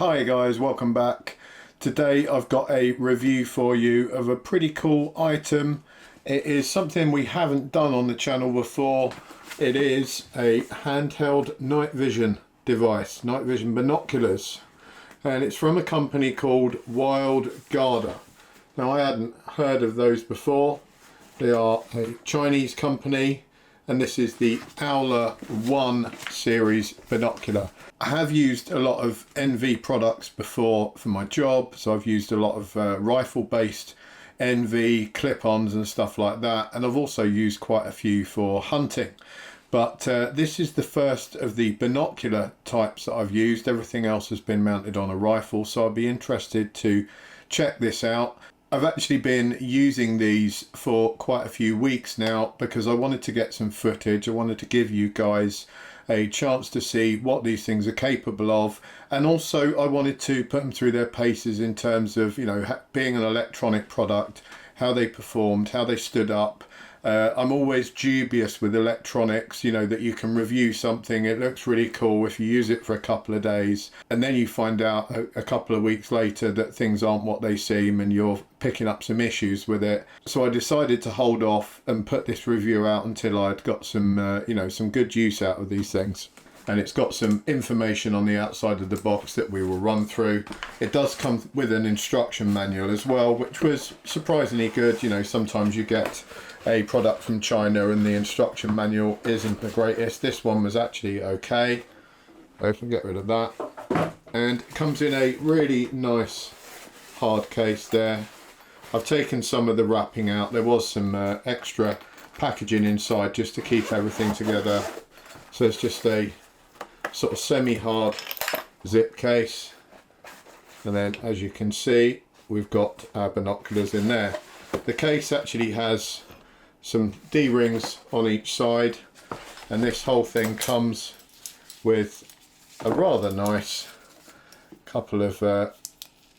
Hi guys, welcome back. Today I've got a review for you of a pretty cool item. It is something we haven't done on the channel before. It is a handheld night vision device, night vision binoculars. And it's from a company called Wildguarder. Now I hadn't heard of those before. They are a Chinese company and this is the Owler 1 series binocular. I have used a lot of NV products before for my job, so I've used a lot of rifle based NV clip-ons and stuff like that, and I've also used quite a few for hunting. But this is the first of the binocular types that I've used. Everything else has been mounted on a rifle, so I'd be interested to check this out. I've actually been using these for quite a few weeks now because I wanted to get some footage. I wanted to give you guys a chance to see what these things are capable of, and also I wanted to put them through their paces in terms of, you know, being an electronic product, how they performed, how they stood up. I'm always dubious with electronics, you know, that you can review something, it looks really cool if you use it for a couple of days, and then you find out a couple of weeks later that things aren't what they seem and you're picking up some issues with it. So I decided to hold off and put this review out until I'd got some, you know, some good use out of these things. And it's got some information on the outside of the box that we will run through. It does come with an instruction manual as well, which was surprisingly good. You know, sometimes you get a product from China and the instruction manual isn't the greatest. This one was actually okay. I can get rid of that. And it comes in a really nice hard case there. I've taken some of the wrapping out. There was some extra packaging inside just to keep everything together. So it's just a sort of semi-hard zip case, and then as you can see we've got our binoculars in there. The case actually has some D-rings on each side, and this whole thing comes with a rather nice couple of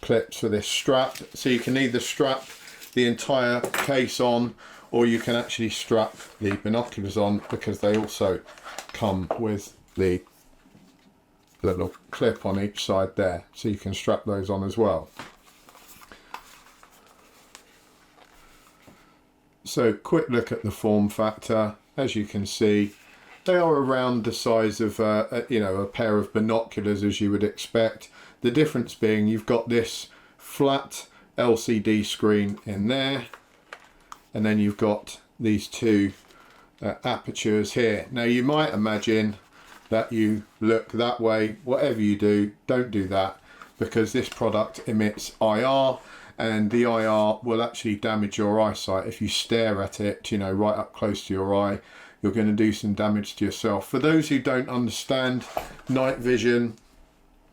clips for this strap, so you can either strap the entire case on or you can actually strap the binoculars on, because they also come with the little clip on each side there, so you can strap those on as well. So quick look at the form factor. As you can see, they are around the size of you know, a pair of binoculars as you would expect. The difference being you've got this flat LCD screen in there, and then you've got these two apertures here. Now you might imagine that you look that way. Whatever you do, don't do that, because this product emits IR, and the IR will actually damage your eyesight. If you stare at it, you know, right up close to your eye, you're going to do some damage to yourself. For those who don't understand night vision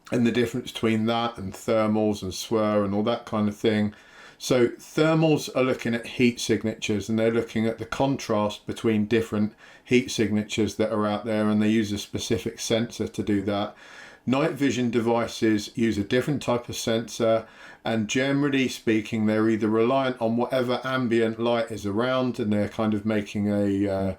and the difference between that and thermals and SWIR and all that kind of thing, so thermals are looking at heat signatures, and they're looking at the contrast between different heat signatures that are out there, and they use a specific sensor to do that. Night vision devices use a different type of sensor, and generally speaking they're either reliant on whatever ambient light is around, and they're kind of making a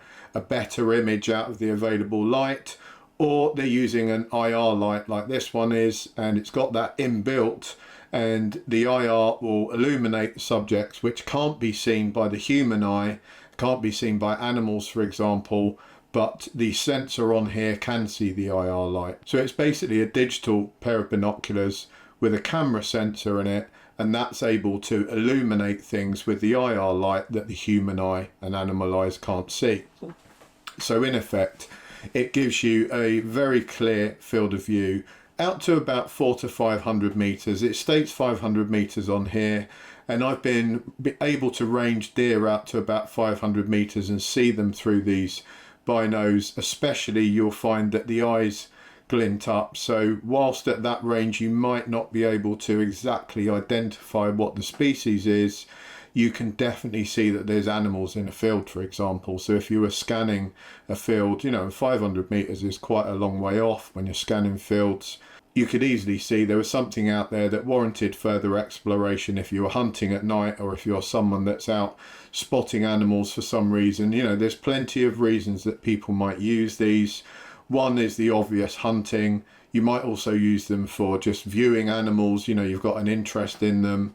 better image out of the available light, or they're using an IR light like this one is, and it's got that inbuilt, and the IR will illuminate subjects which can't be seen by the human eye, can't be seen by animals for example, but the sensor on here can see the IR light. So it's basically a digital pair of binoculars with a camera sensor in it, and that's able to illuminate things with the IR light that the human eye and animal eyes can't see. So in effect it gives you a very clear field of view out to about 400 to 500 meters. It states 500 meters on here, and I've been able to range deer out to about 500 meters and see them through these binos. Especially you'll find that the eyes glint up, so whilst at that range you might not be able to exactly identify what the species is, you can definitely see that there's animals in a field, for example. So if you were scanning a field, you know, 500 meters is quite a long way off when you're scanning fields. You could easily see there was something out there that warranted further exploration if you were hunting at night, or if you're someone that's out spotting animals for some reason. You know, there's plenty of reasons that people might use these. One is the obvious hunting. You might also use them for just viewing animals, you know, you've got an interest in them.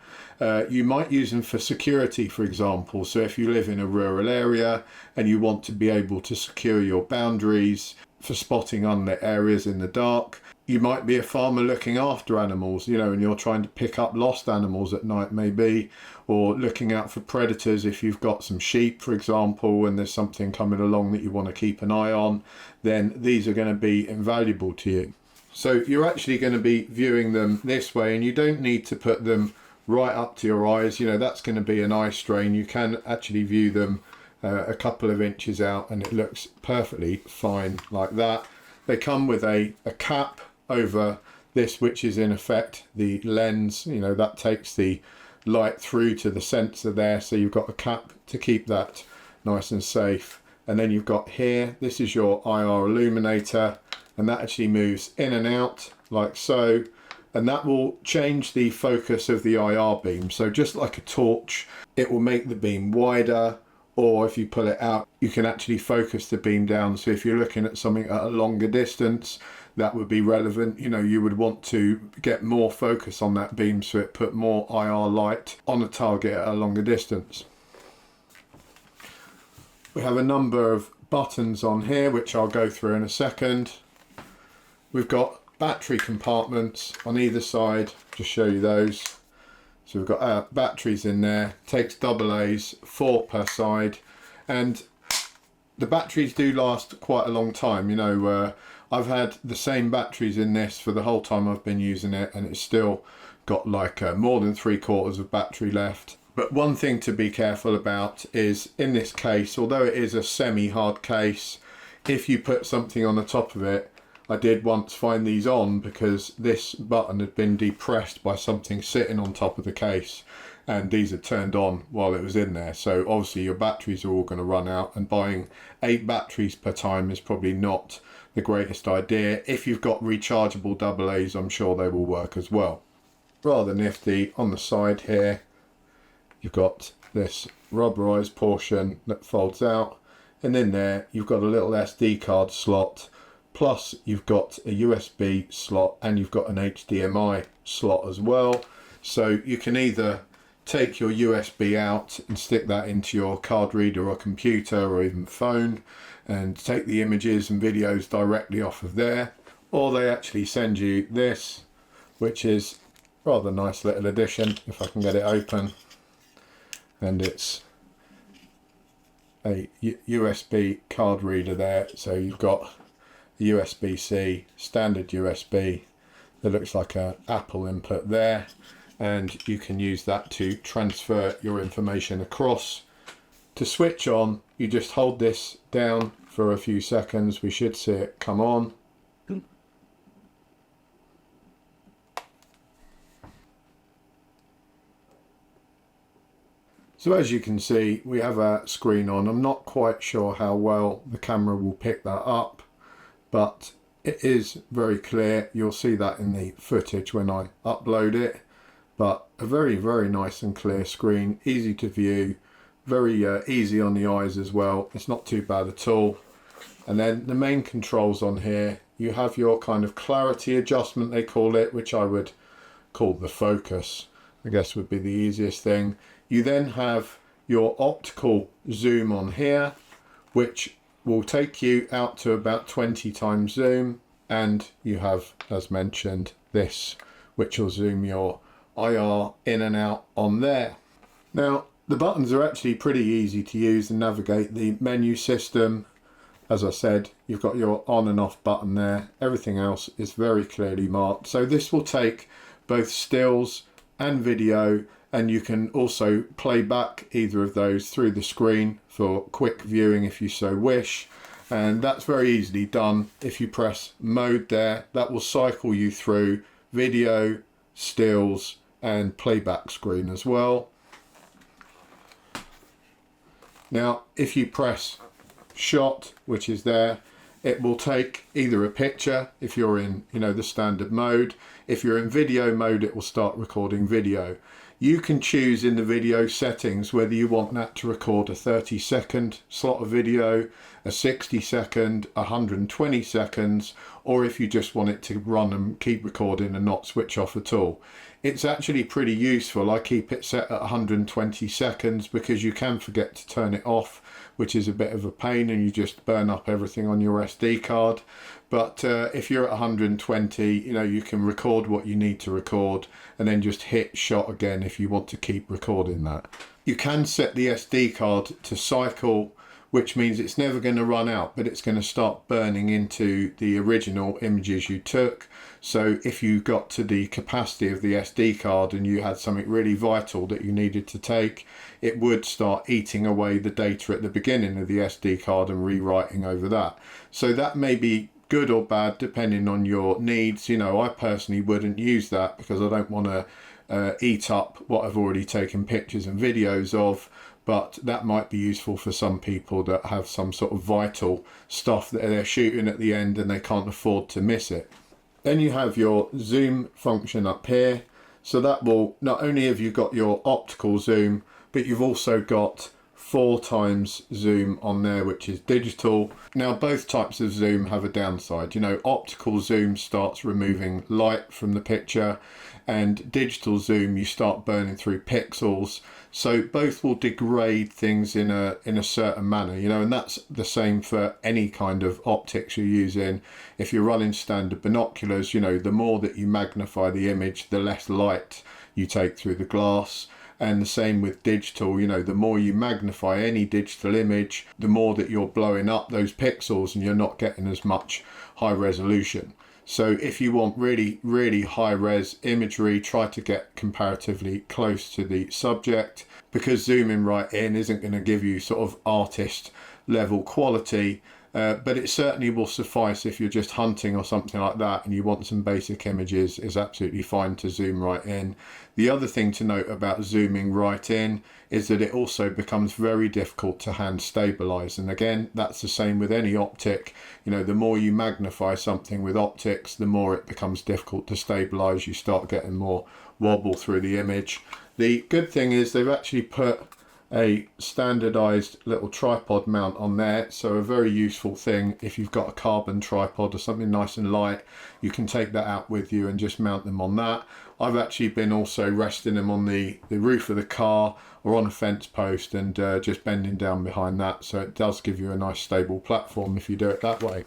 You might use them for security, for example. So if you live in a rural area and you want to be able to secure your boundaries for spotting unlit areas in the dark. You might be a farmer looking after animals, you know, and you're trying to pick up lost animals at night maybe, or looking out for predators if you've got some sheep, for example, and there's something coming along that you want to keep an eye on, then these are going to be invaluable to you. So you're actually going to be viewing them this way, and you don't need to put them right up to your eyes. You know, that's going to be an eye strain. You can actually view them a couple of inches out and it looks perfectly fine like that. They come with a cap over this, which is in effect the lens, you know, that takes the light through to the sensor there, so you've got a cap to keep that nice and safe. And then you've got here, this is your IR illuminator, and that actually moves in and out like so, and that will change the focus of the IR beam. So just like a torch, it will make the beam wider, or if you pull it out, you can actually focus the beam down. So if you're looking at something at a longer distance, that would be relevant. You know, you would want to get more focus on that beam so it put more IR light on a target at a longer distance. We have a number of buttons on here, which I'll go through in a second. We've got battery compartments on either side, just show you those. So we've got batteries in there, takes AA's, 4 per side, and the batteries do last quite a long time. You know, I've had the same batteries in this for the whole time I've been using it, and it's still got like more than 3/4 of battery left. But one thing to be careful about is in this case, although it is a semi-hard case, if you put something on the top of it, I did once find these on because this button had been depressed by something sitting on top of the case, and these had turned on while it was in there. So obviously your batteries are all going to run out, and buying 8 batteries per time is probably not the greatest idea. If you've got rechargeable AA's, I'm sure they will work as well. Rather nifty. On the side here, you've got this rubberized portion that folds out, and in there you've got a little SD card slot, plus you've got a USB slot and you've got an HDMI slot as well. So you can either take your USB out and stick that into your card reader or computer or even phone and take the images and videos directly off of there, or they actually send you this, which is rather nice little addition, if I can get it open, and it's a USB card reader there. So you've got USB-C, standard USB, that looks like a Apple input there, and you can use that to transfer your information across. To switch on, you just hold this down for a few seconds. We should see it come on. So as you can see, we have a screen on. I'm not quite sure how well the camera will pick that up, but it is very clear. You'll see that in the footage when I upload it. But a very, very nice and clear screen, easy to view, very easy on the eyes as well. It's not too bad at all. And then the main controls on here, you have your kind of clarity adjustment, they call it, which I would call the focus, I guess would be the easiest thing. You then have your optical zoom on here, which will take you out to about 20 times zoom, and you have, as mentioned, this, which will zoom your IR in and out on there. Now, the buttons are actually pretty easy to use and navigate the menu system. As I said, you've got your on and off button there. Everything else is very clearly marked. So this will take both stills and video, and you can also play back either of those through the screen for quick viewing if you so wish. And that's very easily done. If you press mode there, that will cycle you through video, stills, and playback screen as well. Now, if you press shot, which is there, it will take either a picture if you're in, you know, the standard mode. If you're in video mode, it will start recording video. You can choose in the video settings whether you want that to record a 30-second slot of video, a 60-second, 120 seconds, or if you just want it to run and keep recording and not switch off at all. It's actually pretty useful. I keep it set at 120 seconds because you can forget to turn it off, which is a bit of a pain, and you just burn up everything on your SD card. But if you're at 120, you can record what you need to record and then just hit shot again if you want to keep recording that. You can set the SD card to cycle, which means it's never going to run out, but it's going to start burning into the original images you took. So if you got to the capacity of the SD card and you had something really vital that you needed to take, it would start eating away the data at the beginning of the SD card and rewriting over that. So that may be good or bad depending on your needs. I personally wouldn't use that because I don't want to eat up what I've already taken pictures and videos of. But that might be useful for some people that have some sort of vital stuff that they're shooting at the end and they can't afford to miss it. Then you have your zoom function up here. So that will, not only have you got your optical zoom, but you've also got 4 times zoom on there, which is digital. Now both types of zoom have a downside. Optical zoom starts removing light from the picture, and digital zoom you start burning through pixels. So both will degrade things in a certain manner, and that's the same for any kind of optics you're using. If you're running standard binoculars, the more that you magnify the image, the less light you take through the glass. And the same with digital, the more you magnify any digital image, the more that you're blowing up those pixels and you're not getting as much high resolution. So if you want really, really high res imagery, try to get comparatively close to the subject, because zooming right in isn't going to give you sort of artist level quality. But it certainly will suffice if you're just hunting or something like that and you want some basic images. It's absolutely fine to zoom right in. The other thing to note about zooming right in is that it also becomes very difficult to hand stabilize. And again, that's the same with any optic. The more you magnify something with optics, the more it becomes difficult to stabilize. You start getting more wobble through the image. The good thing is they've actually put a standardized little tripod mount on there, so a very useful thing. If you've got a carbon tripod or something nice and light, you can take that out with you and just mount them on that. I've actually been also resting them on the roof of the car or on a fence post and just bending down behind that, so it does give you a nice stable platform if you do it that way.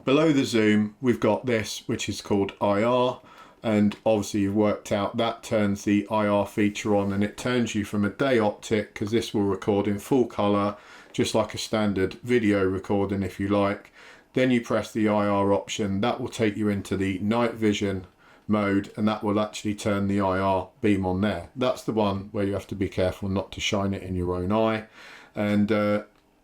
Below the zoom we've got this, which is called IR. And obviously you've worked out that turns the IR feature on, and it turns you from a day optic, because this will record in full color just like a standard video recording if you like. Then you press the IR option, that will take you into the night vision mode, and that will actually turn the IR beam on there. That's the one where you have to be careful not to shine it in your own eye. And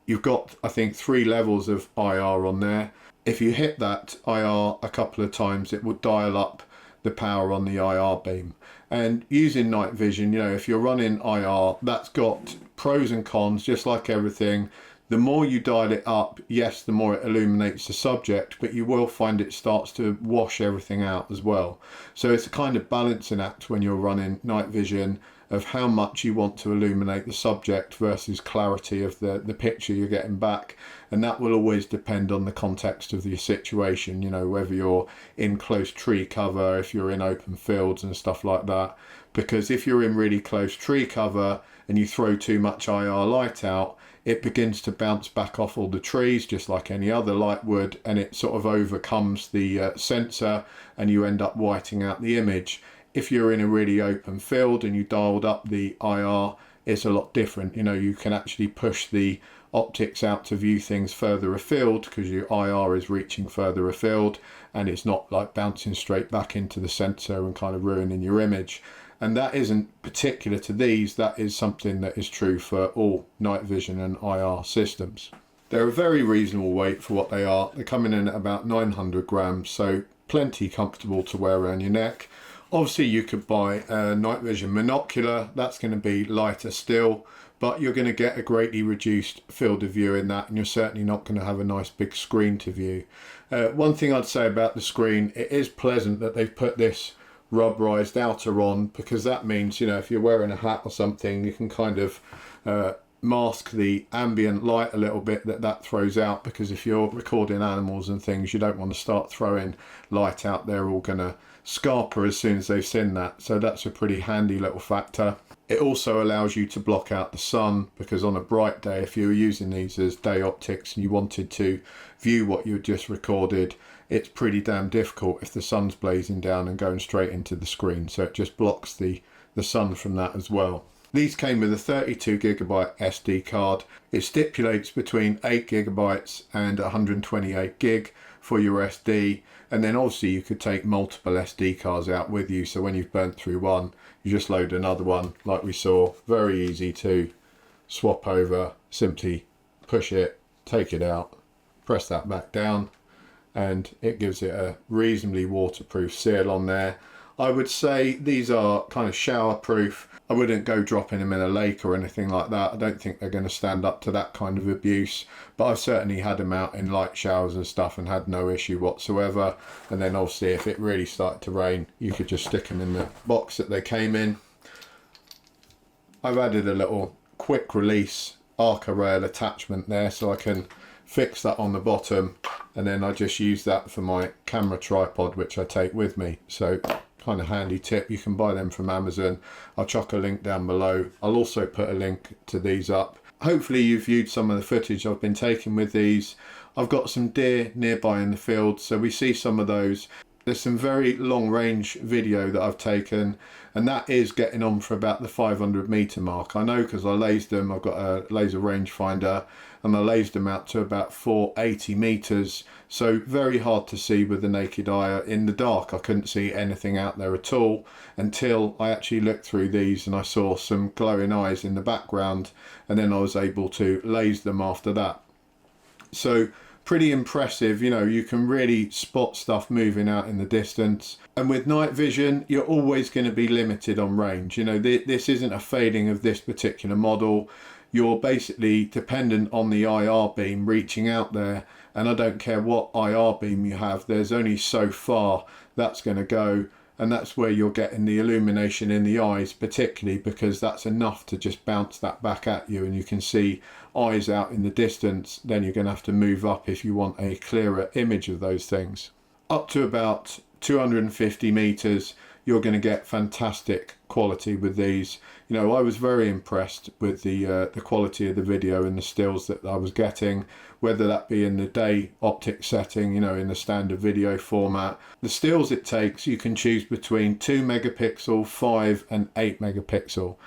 you've got, I think, 3 levels of IR on there. If you hit that IR a couple of times, it will dial up the power on the IR beam. And using night vision, if you're running IR, that's got pros and cons, just like everything. The more you dial it up, yes, the more it illuminates the subject, but you will find it starts to wash everything out as well. So it's a kind of balancing act when you're running night vision of how much you want to illuminate the subject versus clarity of the picture you're getting back. And that will always depend on the context of the situation, whether you're in close tree cover, if you're in open fields and stuff like that. Because if you're in really close tree cover and you throw too much IR light out, it begins to bounce back off all the trees just like any other light would, and it sort of overcomes the sensor and you end up whiting out the image. If you're in a really open field and you dialed up the IR, it's a lot different. You can actually push the optics out to view things further afield because your IR is reaching further afield, and it's not like bouncing straight back into the sensor and kind of ruining your image. And that isn't particular to these, that is something that is true for all night vision and IR systems. They're a very reasonable weight for what they are. They're coming in at about 900 grams, so plenty comfortable to wear around your neck. Obviously you could buy a night vision monocular, that's going to be lighter still, but you're going to get a greatly reduced field of view in that, and you're certainly not going to have a nice big screen to view. One thing I'd say about the screen, it is pleasant that they've put this rubberized outer on, because that means, you know, if you're wearing a hat or something, you can kind of mask the ambient light a little bit that throws out, because if you're recording animals and things, you don't want to start throwing light out. They're all going to scarper as soon as they've seen that. So that's a pretty handy little factor. It also allows you to block out the sun, because on a bright day, if you were using these as day optics and you wanted to view what you just recorded, it's pretty damn difficult if the sun's blazing down and going straight into the screen. So it just blocks the sun from that as well. These came with a 32GB SD card. It stipulates between 8GB and 128GB for your SD, and then obviously you could take multiple SD cards out with you, so when you've burnt through one, you just load another one like we saw. Very easy to swap over. Simply push it, take it out, press that back down, and it gives it a reasonably waterproof seal on there. I would say these are kind of shower proof. I wouldn't go dropping them in a lake or anything like that. I don't think they're going to stand up to that kind of abuse, but I've certainly had them out in light showers and stuff and had no issue whatsoever. And then obviously if it really started to rain, you could just stick them in the box that they came in. I've added a little quick release Arca rail attachment there, so I can fix that on the bottom, and then I just use that for my camera tripod, which I take with me. So kind of handy tip. You can buy them from Amazon. I'll chuck a link down below. I'll also put a link to these up. Hopefully you've viewed some of the footage I've been taking with these. I've got some deer nearby in the field, so we see some of those. There's some very long range video that I've taken, and that is getting on for about the 500 meter mark. I know because I lased them. I've got a laser rangefinder and I lased them out to about 480 meters. So very hard to see with the naked eye. In the dark I couldn't see anything out there at all until I actually looked through these and I saw some glowing eyes in the background, and then I was able to lase them after that. So pretty impressive. You know, you can really spot stuff moving out in the distance, and with night vision you're always going to be limited on range. You know, this isn't a fading of this particular model. You're basically dependent on the IR beam reaching out there, and I don't care what IR beam you have, there's only so far that's going to go, and that's where you're getting the illumination in the eyes, particularly because that's enough to just bounce that back at you and you can see eyes out in the distance. Then you're going to have to move up if you want a clearer image of those things. Up to about 250 meters you're going to get fantastic quality with these. You know, I was very impressed with the quality of the video and the stills that I was getting, whether that be in the day optic setting, you know, in the standard video format. The stills it takes, you can choose between 2 megapixel, 5 and 8 megapixel.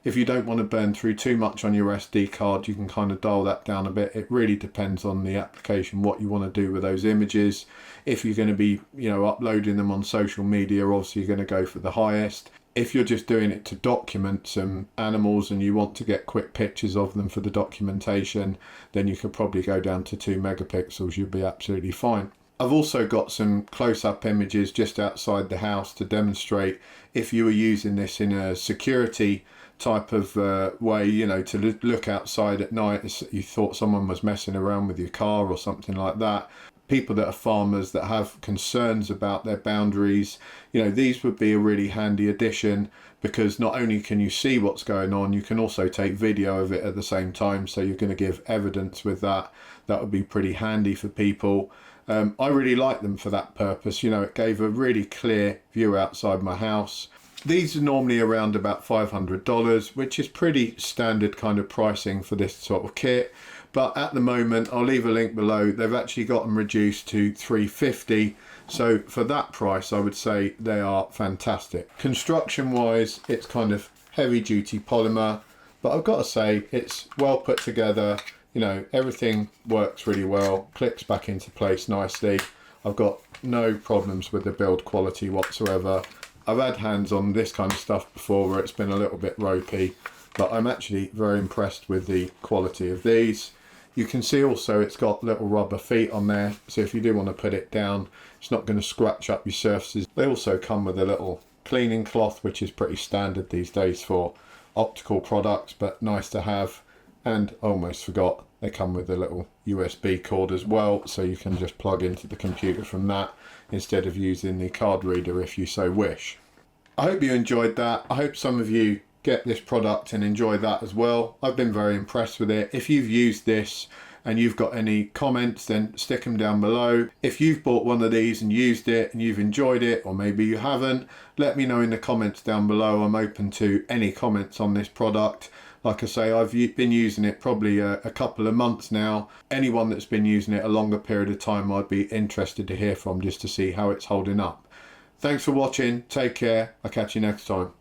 If you don't want to burn through too much on your SD card, you can kind of dial that down a bit. It really depends on the application, what you want to do with those images. If you're going to be, you know, uploading them on social media, obviously you're going to go for the highest. If you're just doing it to document some animals and you want to get quick pictures of them for the documentation, then you could probably go down to 2 megapixels. You'll be absolutely fine. I've also got some close-up images just outside the house to demonstrate if you were using this in a security type of way, you know, to look outside at night as you thought someone was messing around with your car or something like that. People that are farmers that have concerns about their boundaries, you know, these would be a really handy addition, because not only can you see what's going on, you can also take video of it at the same time, so you're going to give evidence with that. That would be pretty handy for people. I really like them for that purpose. You know, it gave a really clear view outside my house. These are normally around about $500, which is pretty standard kind of pricing for this sort of kit. But at the moment, I'll leave a link below, they've actually got them reduced to $350. So for that price, I would say they are fantastic. Construction wise, it's kind of heavy duty polymer, but I've got to say it's well put together. You know, everything works really well, clicks back into place nicely. I've got no problems with the build quality whatsoever. I've had hands on this kind of stuff before where it's been a little bit ropey, but I'm actually very impressed with the quality of these. You can see also it's got little rubber feet on there, so if you do want to put it down, it's not going to scratch up your surfaces. They also come with a little cleaning cloth, which is pretty standard these days for optical products, but nice to have. And I almost forgot, they come with a little USB cord as well, so you can just plug into the computer from that instead of using the card reader if you so wish. I hope you enjoyed that. I hope some of you get this product and enjoy that as well. I've been very impressed with it. If you've used this and you've got any comments, then stick them down below. If you've bought one of these and used it and you've enjoyed it, or maybe you haven't, let me know in the comments down below. I'm open to any comments on this product. Like I say, I've been using it probably a couple of months now. Anyone that's been using it a longer period of time, I'd be interested to hear from, just to see how it's holding up. Thanks for watching. Take care. I'll catch you next time.